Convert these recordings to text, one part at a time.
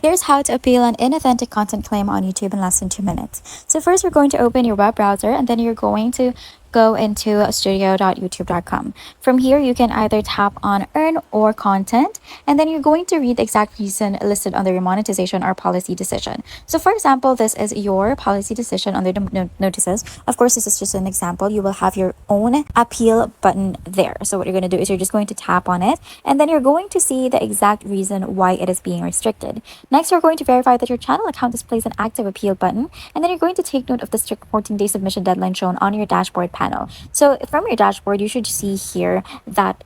Here's how to appeal an inauthentic content claim on YouTube in less than 2 minutes. So first, you're going to open your web browser and then you're going to go into studio.youtube.com. From here, you can either tap on earn or content, and then you're going to read the exact reason listed under your monetization or policy decision. So for example, this is your policy decision under the notices. Of course, this is just an example. You will have your own appeal button there. So what you're going to do is you're just going to tap on it, and then you're going to see the exact reason why it is being restricted. Next, you're going to verify that your channel account displays an active appeal button, and then you're going to take note of the strict 14-day submission deadline shown on your dashboard panel. So from your dashboard, you should see here that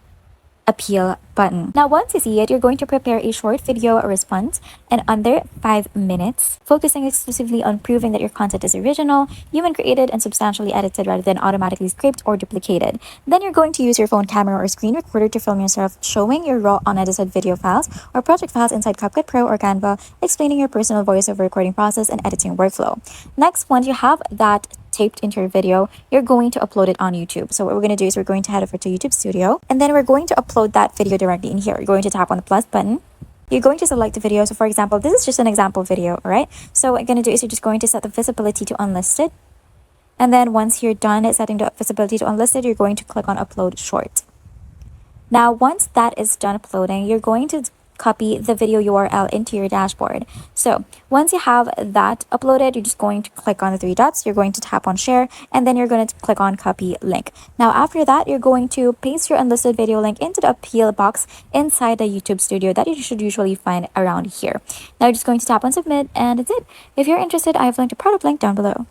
appeal button. Now, once you see it, you're going to prepare a short video response in under 5 minutes, focusing exclusively on proving that your content is original, human created, and substantially edited rather than automatically scraped or duplicated. Then you're going to use your phone camera or screen recorder to film yourself showing your raw unedited video files or project files inside CapCut Pro or Canva, explaining your personal voiceover recording process and editing workflow. Next, once you have that taped into your video, you're going to upload it on YouTube. So what we're going to do is we're going to head over to YouTube Studio, and then we're going to upload that video directly in here. You're going to tap on the plus button. You're going to select the video. So for example, this is just an example video, all right? So what you're going to do is you're just going to set the visibility to unlisted. And then once you're done setting the visibility to unlisted, you're going to click on upload short. Now, once that is done uploading, you're going to copy the video URL into your dashboard. So once you have that uploaded, you're just going to click on the 3 dots. You're going to tap on share, and then you're going to click on copy link. Now, after that, you're going to paste your unlisted video link into the appeal box inside the YouTube Studio that you should usually find around here. Now, you're just going to tap on submit, and that's it. If you're interested, I have linked a product link down below.